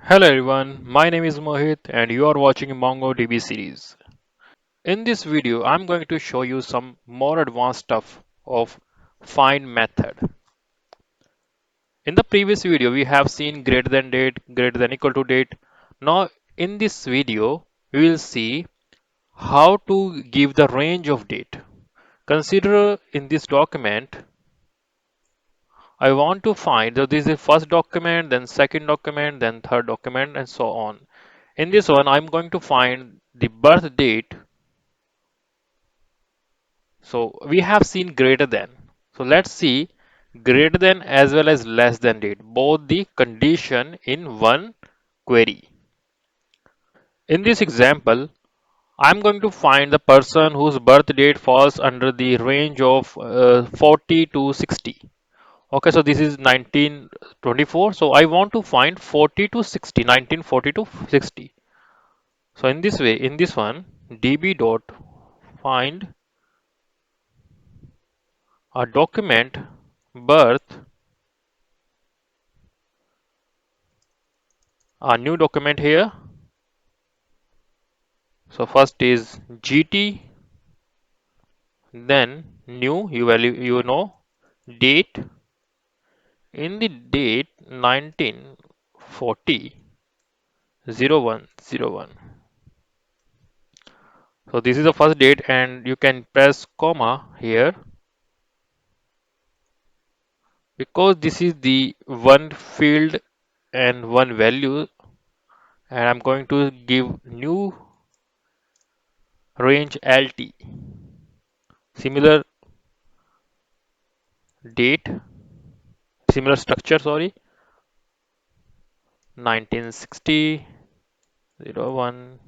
Hello everyone, my name is Mohit and you are watching MongoDB series. In this video, I'm going to show you some more advanced stuff of find method. In the previous video, we have seen greater than date, greater than equal to date. Now, in this video, we will see how to give the range of date. Consider in this document, I want to find that this is first document, then second document, then third document, and so on. In this one, I'm going to find the birth date. So we have seen greater than. So let's see greater than as well as less than date, both the condition in one query. In this example, I'm going to find the person whose birth date falls under the range of 40 to 60. Okay, so this is 1924. So I want to find 40 to 60, 1940 to 60. So in this way, in this one, db dot find a document birth, a new document here. So first is GT, then new, you know, date. In the date 1940 0101. So this is the first date and you can press comma here because this is the one field and one value, and I'm going to give new range LT. Similar date, similar structure, sorry, 1960 01.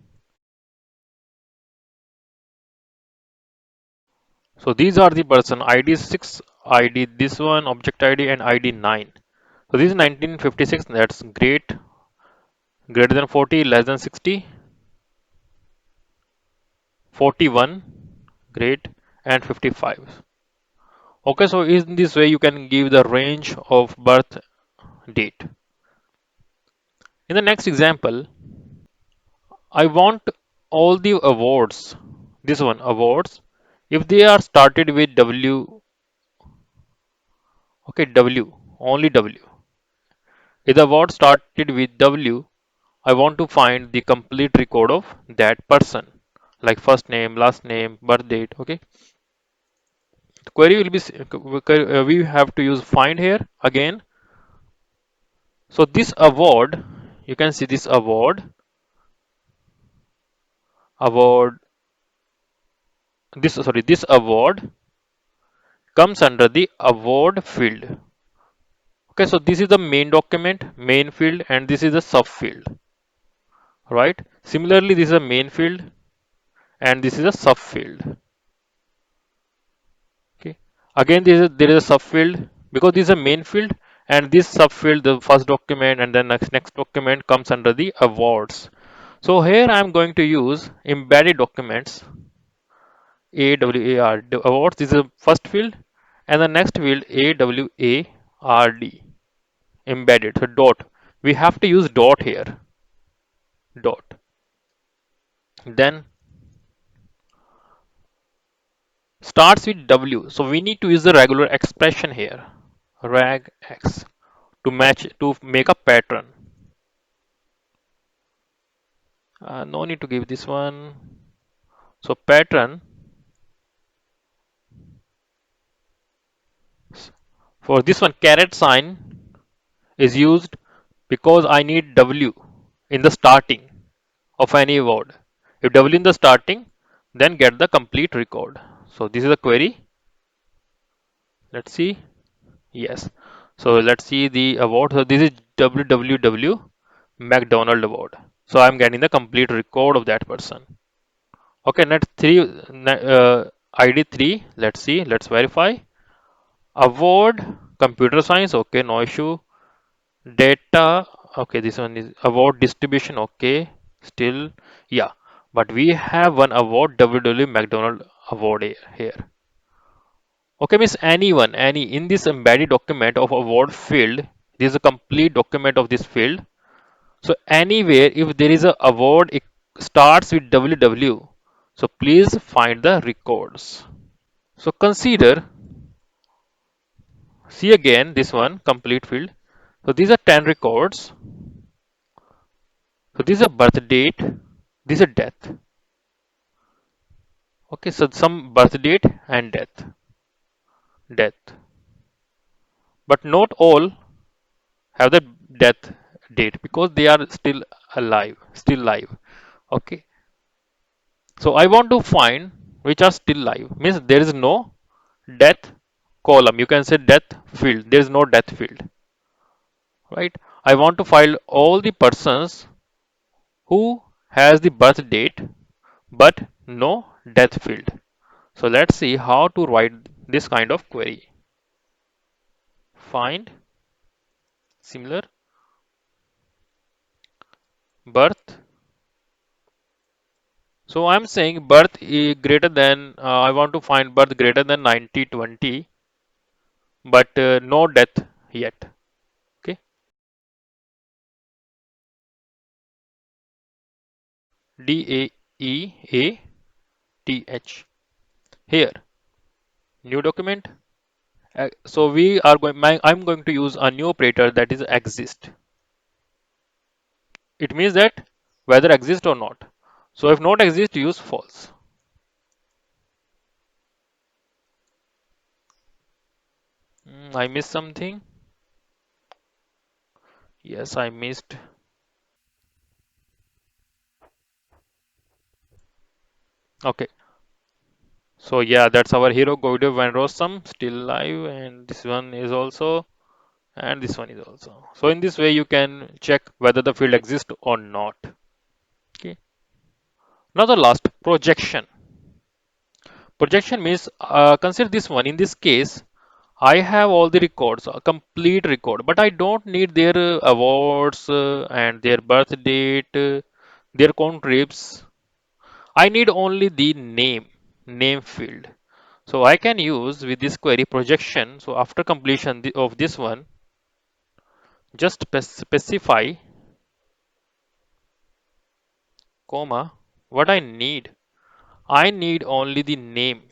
So these are the person ID 6, ID this one, object ID, and ID 9. So this is 1956. That's great. Greater than 40, less than 60, 41, great, and 55. Okay, so in this way you can give the range of birth date. In the next example, I want all the awards. This one awards. If they are started with W, okay, W, only W. If the award started with W, I want to find the complete record of that person, like first name, last name, birth date. Okay, the query will be we have to use find here again. So this award, you can see this award, this award comes under the award field. Okay, so this is the main document, main field, and this is the sub field, right? Similarly, this is a main field, and this is a sub field. Okay. Again, there is a subfield because this is a main field, and this subfield, the first document and then next document comes under the awards. So here I am going to use embedded documents AWAR. The awards is the first field, and the next field AWARD embedded. So dot. We have to use dot here. Dot. Then starts with W. So we need to use the regular expression here. Reg X to match to make a pattern. No need to give this one. So pattern for this one caret sign is used because I need W in the starting of any word. If W in the starting, then get the complete record. So this is the query. Let's see. Yes. So let's see the award. So this is WWW McDonald award. So I'm getting the complete record of that person. Okay, next ID 3. Let's see. Let's verify. Award computer science. Okay, no issue. Data. Okay, this one is award distribution. Okay, still, yeah. But we have one award, WW McDonald award here. Okay, miss anyone, any in this embedded document of award field. This is a complete document of this field. So anywhere if there is a award it starts with WW, so please find the records. So consider, see again this one complete field. So these are 10 records. So this is a birth date, this is a death. Okay, so some birth date and death. But not all have the death date because they are still alive, still live. Okay, so I want to find which are still live. Means there is no death column. You can say death field. There is no death field, right? I want to find all the persons who has the birth date but no death field. So let's see how to write this kind of query. Find similar birth. So I'm saying birth is greater than, I want to find birth greater than 9020, but no death yet. Okay. DAEATH. Here, new document. So we are going, I'm going to use a new operator that is exist. It means that whether exist or not. So if not exist, use false. I missed something. Yes, I missed. Okay. So yeah, that's our hero Goido Van Rossum still live, and this one is also, and this one is also. So in this way, you can check whether the field exists or not. Okay. Now the last projection. Projection means consider this one. In this case, I have all the records, a complete record, but I don't need their awards and their birth date, their contribs. I need only the name field. So I can use with this query projection. So after completion of this one, just specify comma what I need. I need only the name.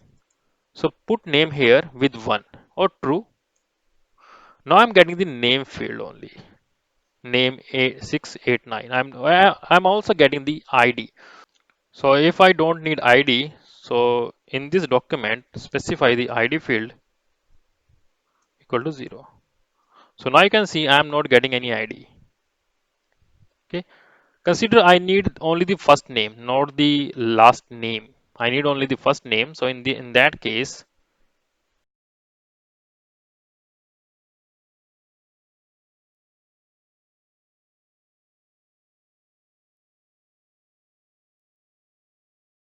So put name here with 1 or true. Now I'm getting the name field only. Name 689. I'm also getting the ID. So if I don't need ID, so in this document specify the ID field equal to 0. So now you can see I am not getting any ID. Okay. Consider I need only the first name, not the last name. I need only the first name. So in that case,